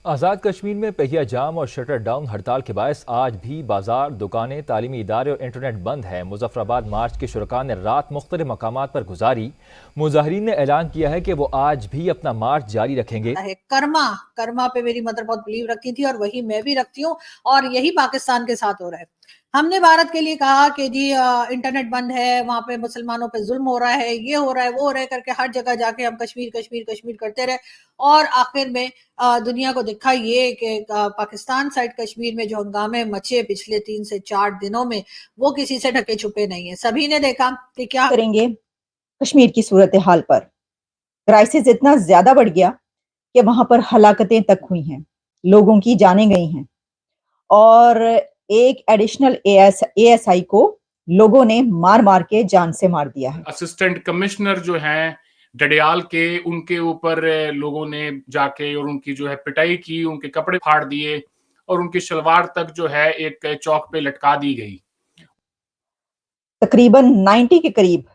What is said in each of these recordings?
आज़ाद कश्मीर में पहिया जाम और शटर डाउन हड़ताल के बायस आज भी बाजार, दुकानें, तालीमी इदारे और इंटरनेट बंद है। मुजफ्फराबाद मार्च के शुरका ने रात मुख्तलिफ मकामात पर गुजारी। मुजाहिरीन ने ऐलान किया है कि वो आज भी अपना मार्च जारी रखेंगे। है कर्मा कर्मा पे मेरी मदर बहुत बिलीव रखती थी और वही मैं भी रखती हूँ और यही पाकिस्तान के साथ हो रहा है। हमने भारत के लिए कहा कि जी इंटरनेट बंद है, वहां पे मुसलमानों पे जुल्म हो रहा है, ये हो रहा है, वो हो रहा है करके हर जगह जाके हम कश्मीर कश्मीर कश्मीर करते रहे और आखिर में दुनिया को दिखा ये कि पाकिस्तान साइड कश्मीर में जो हंगामे मचे पिछले 3 से 4 दिनों में वो किसी से ढके छुपे नहीं है। सभी ने देखा कि क्या करेंगे कश्मीर की सूरत हाल पर। क्राइसिस इतना ज्यादा बढ़ गया कि वहां पर हलाकतें तक हुई हैं, लोगों की जानें गई हैं और एक एडिशनल एएसआई को लोगों ने मार मार के जान से मार दिया है। असिस्टेंट कमिश्नर जो हैं डडियाल के, उनके ऊपर लोगों ने जाके और उनकी जो है पिटाई की, उनके कपड़े फाड़ दिए और उनकी शलवार तक जो है एक चौक पे लटका दी गई। तकरीबन 90 के करीब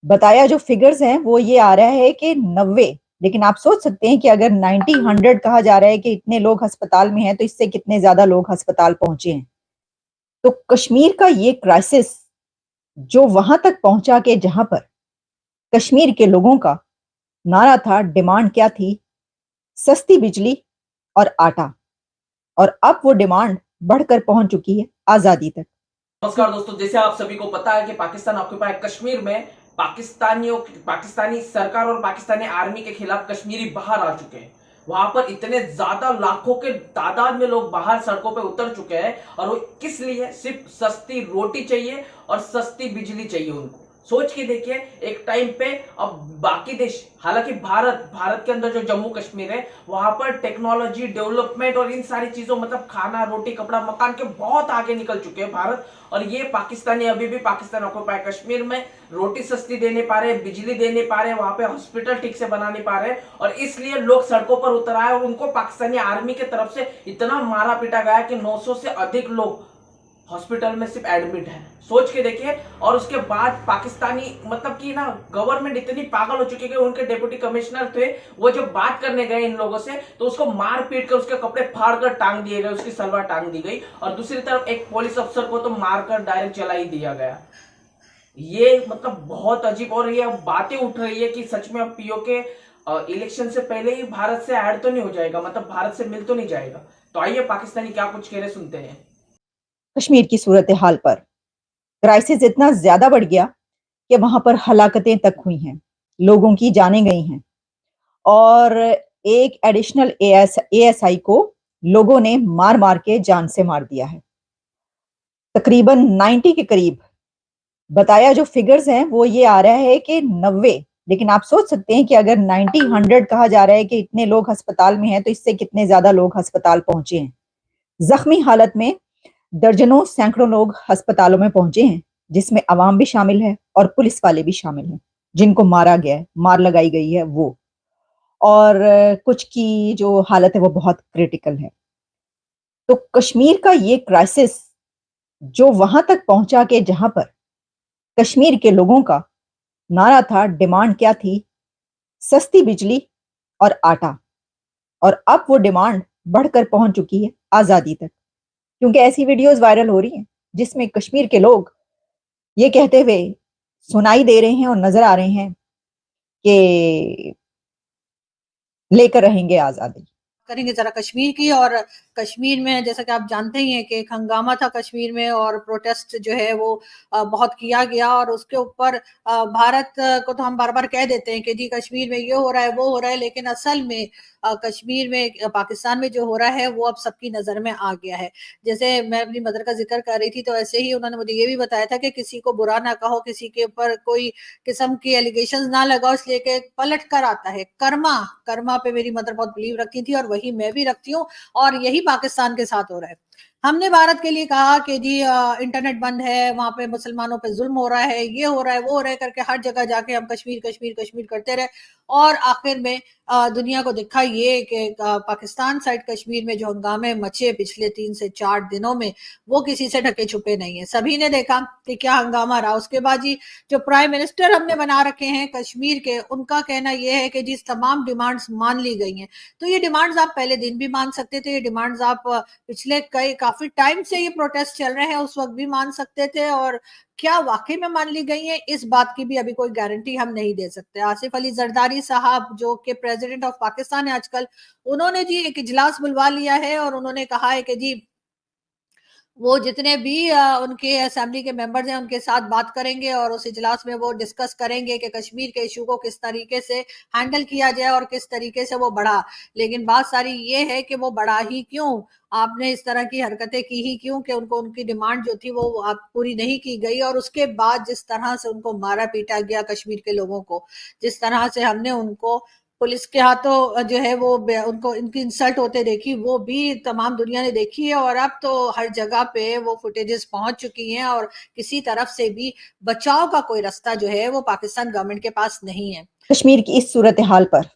बताया जो फिगर्स हैं वो ये आ रहा है कि 90, लेकिन आप सोच सकते हैं कि अगर 90 100 कहा जा रहा है कि इतने लोग अस्पताल में हैं तो इससे कितने ज्यादा लोग अस्पताल पहुंचे हैं। तो कश्मीर का ये क्राइसिस जो वहां तक पहुंचा के जहां पर कश्मीर के लोगों का नारा था, डिमांड क्या थी? सस्ती बिजली और आटा, और अब वो डिमांड बढ़कर पहुंच चुकी है आजादी तक। नमस्कार दोस्तों, जैसे आप सभी को पता है कि पाकिस्तान ऑक्यूपाई कश्मीर में पाकिस्तानी सरकार और पाकिस्तानी आर्मी के खिलाफ कश्मीरी बाहर आ चुके हैं। वहां पर इतने ज्यादा लाखों के तादाद में लोग बाहर सड़कों पे उतर चुके हैं और वो किस लिए? सिर्फ सस्ती रोटी चाहिए और सस्ती बिजली चाहिए उनको। सोच के देखिए, एक टाइम पे अब बाकी देश, हालांकि भारत के अंदर जो जम्मू कश्मीर है वहां पर टेक्नोलॉजी डेवलपमेंट और इन सारी चीजों, मतलब खाना, रोटी, कपड़ा, मकान के बहुत आगे निकल चुके हैं भारत। और ये पाकिस्तानी अभी भी पाकिस्तान ऑक्यूपाई कश्मीर में रोटी सस्ती दे नहीं पा रहे, बिजली दे नहीं पा रहे, वहां पे हॉस्पिटल ठीक से बना नहीं पा रहे और इसलिए लोग सड़कों पर उतर आए और उनको पाकिस्तानी आर्मी की तरफ से इतना मारा पीटा गया कि 900 से अधिक लोग हॉस्पिटल में सिर्फ एडमिट है। सोच के देखिए। और उसके बाद पाकिस्तानी, मतलब कि ना, गवर्नमेंट इतनी पागल हो चुकी है कि उनके डिप्टी कमिश्नर थे, वो जब बात करने गए इन लोगों से तो उसको मार पीट कर उसके कपड़े फाड़ कर टांग दिए गए, उसकी सलवार टांग दी गई और दूसरी तरफ एक पुलिस अफसर को तो मारकर डायरेक्ट जला ही दिया गया। ये मतलब बहुत अजीब। और ये बातें उठ रही है कि सच में अब पीओके इलेक्शन से पहले ही भारत से ऐड तो नहीं हो जाएगा, मतलब भारत से मिल तो नहीं जाएगा। तो आइए पाकिस्तानी क्या कुछ कह रहे सुनते हैं। कश्मीर की सूरत हाल पर क्राइसिस इतना ज्यादा बढ़ गया कि वहां पर हलाकतें तक हुई हैं, लोगों की जानें गई हैं और एक एडिशनल एएसआई को लोगों ने मार मार के जान से मार दिया है। तकरीबन 90 के करीब बताया जो फिगर्स हैं वो ये आ रहा है कि 90, लेकिन आप सोच सकते हैं कि अगर 90 100 कहा जा रहा है कि इतने लोग अस्पताल में हैं तो इससे कितने ज्यादा लोग अस्पताल पहुंचे हैं। जख्मी हालत में दर्जनों सैकड़ों लोग अस्पतालों में पहुंचे हैं, जिसमें अवाम भी शामिल है और पुलिस वाले भी शामिल हैं, जिनको मारा गया है, मार लगाई गई है वो, और कुछ की जो हालत है वो बहुत क्रिटिकल है। तो कश्मीर का ये क्राइसिस जो वहां तक पहुंचा के जहां पर कश्मीर के लोगों का नारा था, डिमांड क्या थी? सस्ती बिजली और आटा, और अब वो डिमांड बढ़कर पहुंच चुकी है आजादी तक। क्योंकि ऐसी वीडियोस वायरल हो रही हैं जिसमें कश्मीर के लोग ये कहते हुए सुनाई दे रहे हैं और नजर आ रहे हैं कि लेकर रहेंगे आजादी। करेंगे जरा कश्मीर की। और कश्मीर में जैसा कि आप जानते ही हैं कि एक हंगामा था कश्मीर में और प्रोटेस्ट जो है वो बहुत किया गया और उसके ऊपर भारत को तो हम बार बार कह देते हैं कि जी कश्मीर में ये हो रहा है, वो हो रहा है, लेकिन असल में कश्मीर में, पाकिस्तान में जो हो रहा है वो अब सबकी नजर में आ गया है। जैसे मैं अपनी मदर का जिक्र कर रही थी तो ऐसे ही उन्होंने मुझे ये भी बताया था कि किसी को बुरा ना कहो, किसी के ऊपर कोई किस्म की एलिगेशन ना लगाओ, इसलिए कि पलट कर आता है। कर्मा कर्मा पे मेरी मदर बहुत बिलीव रखती थी और वही मैं भी रखती हूँ और यही पाकिस्तान के साथ हो रहा है। हमने भारत के लिए कहा कि जी इंटरनेट बंद है, वहाँ पे मुसलमानों पे जुल्म हो रहा है, ये हो रहा है, वो हो रहा है करके हर जगह जाके हम कश्मीर कश्मीर कश्मीर करते रहे और आखिर में दुनिया को दिखा ये कि पाकिस्तान साइड कश्मीर में जो हंगामे मचे पिछले 3 से 4 दिनों में वो किसी से ढके छुपे नहीं है। सभी ने देखा कि क्या हंगामा रहा। उसके बाद जी जो प्राइम मिनिस्टर हमने बना रखे हैं कश्मीर के, उनका कहना ये है कि जी तमाम डिमांड्स मान ली गई हैं। तो ये डिमांड्स आप पहले दिन भी मान सकते थे, ये डिमांड्स आप पिछले काफी टाइम से ये प्रोटेस्ट चल रहे हैं उस वक्त भी मान सकते थे, और क्या वाकई में मान ली गई है इस बात की भी अभी कोई गारंटी हम नहीं दे सकते। आसिफ अली जरदारी साहब जो कि प्रेसिडेंट ऑफ पाकिस्तान है आजकल, उन्होंने जी एक इजलास बुलवा लिया है और उन्होंने कहा है कि जी वो जितने भी उनके असेंबली के मेंबर्स हैं उनके साथ बात करेंगे और उस इजलास में वो डिस्कस करेंगे कि कश्मीर के इशू को किस तरीके से हैंडल किया जाए और किस तरीके से वो बढ़ा। लेकिन बात सारी ये है कि वो बढ़ा ही क्यों, आपने इस तरह की हरकतें की ही क्यों कि उनको उनकी डिमांड जो थी वो आप पूरी नहीं की गई। और उसके बाद जिस तरह से उनको मारा पीटा गया कश्मीर के लोगों को, जिस तरह से हमने उनको पुलिस के हाथों जो है वो उनको इनकी इंसल्ट होते देखी, वो भी तमाम दुनिया ने देखी है। और अब तो हर जगह पे वो फुटेजेस पहुंच चुकी हैं और किसी तरफ से भी बचाव का कोई रास्ता जो है वो पाकिस्तान गवर्नमेंट के पास नहीं है। कश्मीर की इस सूरत हाल पर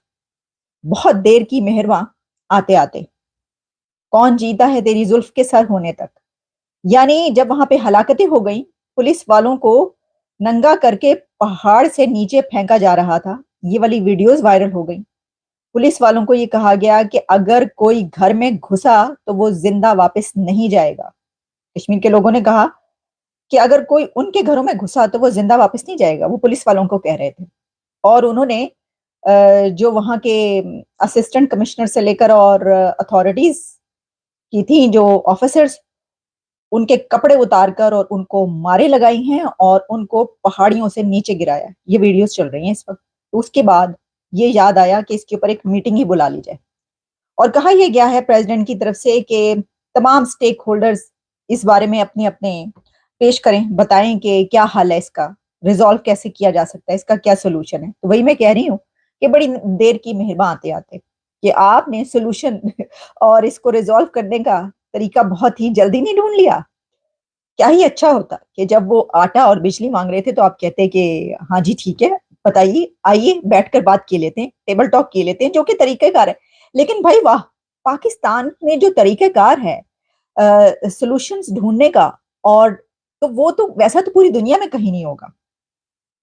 बहुत देर की मेहरबान आते आते कौन जीता है तेरी जुल्फ के सर होने तक। यानी जब वहां पे हलाकतें हो गई, पुलिस वालों को नंगा करके पहाड़ से नीचे फेंका जा रहा था, ये वाली वीडियोस वायरल हो गई। पुलिस वालों को ये कहा गया कि अगर कोई घर में घुसा तो वो जिंदा वापस नहीं जाएगा। कश्मीर के लोगों ने कहा कि अगर कोई उनके घरों में घुसा तो वो जिंदा वापस नहीं जाएगा, वो पुलिस वालों को कह रहे थे। और उन्होंने जो वहां के असिस्टेंट कमिश्नर से लेकर और अथॉरिटीज की थी, जो ऑफिसर्स, उनके कपड़े उतारकर और उनको मारे लगाई हैं और उनको पहाड़ियों से नीचे गिराया। ये वीडियोस चल रही हैं इस वक्त। तो उसके बाद ये याद आया कि इसके ऊपर एक मीटिंग ही बुला ली जाए और कहा यह गया है प्रेसिडेंट की तरफ से कि तमाम स्टेक होल्डर्स इस बारे में अपने अपने पेश करें, बताएं कि क्या हल है, इसका रिजॉल्व कैसे किया जा सकता है, इसका क्या सोल्यूशन है। तो वही मैं कह रही हूँ कि बड़ी देर की मेहरबान आते आते कि आपने सोल्यूशन और इसको रिजॉल्व करने का तरीका बहुत ही जल्दी नहीं ढूंढ लिया। क्या ही अच्छा होता कि जब वो आटा और बिजली मांग रहे थे तो आप कहते कि हाँ जी ठीक है, बताइए, आइए बैठकर बात की लेते हैं, टेबल टॉक की लेते हैं, जो कि तरीकेकार है। लेकिन भाई वाह, पाकिस्तान में जो तरीकेकार है सॉल्यूशंस ढूंढने का, और तो वो तो वैसा तो पूरी दुनिया में कहीं नहीं होगा।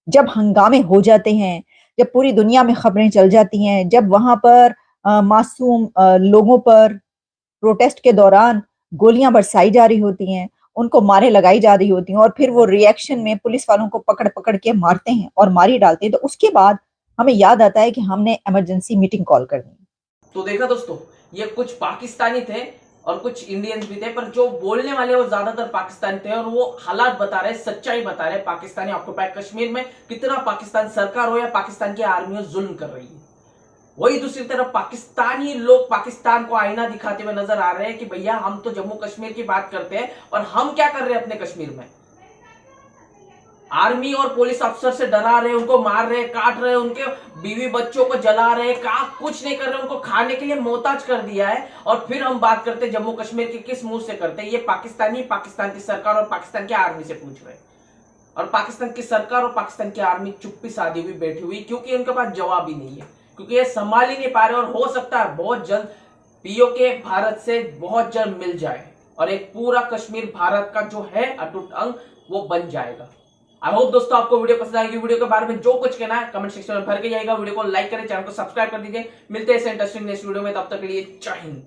जब हंगामे हो जाते हैं, जब पूरी दुनिया में खबरें चल जाती हैं, जब वहां पर मासूम लोगों पर प्रोटेस्ट के दौरान गोलियां बरसाई जा रही होती हैं, उनको मारे लगाई जा रही होती हैं, और फिर वो रिएक्शन में पुलिस वालों को पकड़ पकड़ के मारते हैं और मारी डालते हैं, तो उसके बाद हमें याद आता है कि हमने इमरजेंसी मीटिंग कॉल करनी है। तो देखा दोस्तों, ये कुछ पाकिस्तानी थे और कुछ इंडियंस भी थे, पर जो बोलने वाले वो ज्यादातर पाकिस्तानी थे और वो हालात बता रहे, सच्चाई बता रहे पाकिस्तानी ऑक्युपाइड कश्मीर में कितना पाकिस्तान सरकार हो या पाकिस्तान की आर्मी हो जुल्म कर रही है। वही दूसरी तरफ पाकिस्तानी लोग पाकिस्तान को आईना दिखाते हुए नजर आ रहे हैं कि भैया हम तो जम्मू कश्मीर की बात करते हैं और हम क्या कर रहे हैं अपने कश्मीर में। आर्मी और पुलिस अफसर से डरा रहे, उनको मार रहे, काट रहे, उनके बीवी बच्चों को जला रहे, कुछ नहीं कर रहे, उनको खाने के लिए मोहताज कर दिया है। और फिर हम बात करते जम्मू कश्मीर की, किस मुंह से करते हैं? ये पाकिस्तानी पाकिस्तान की सरकार और पाकिस्तान की आर्मी से पूछ रहे हैं। और पाकिस्तान की सरकार और पाकिस्तान की आर्मी चुप्पी साधी हुई बैठी हुई, क्योंकि उनके पास जवाब ही नहीं है, क्योंकि ये संभाल ही नहीं पा रहे। और हो सकता है बहुत जल्द पीओके भारत से बहुत जल्द मिल जाए और एक पूरा कश्मीर भारत का जो है अटूट अंग वो बन जाएगा। आई होप दोस्तों आपको वीडियो पसंद आएगी। वीडियो के बारे में जो कुछ कहना है कमेंट सेक्शन में भर के जाएगा। वीडियो को लाइक करें, चैनल को सब्सक्राइब कर दीजिए। मिलते हैं ऐसे इंटरेस्टिंग नेक्स्ट वीडियो में, तब तक के लिए जय हिंद।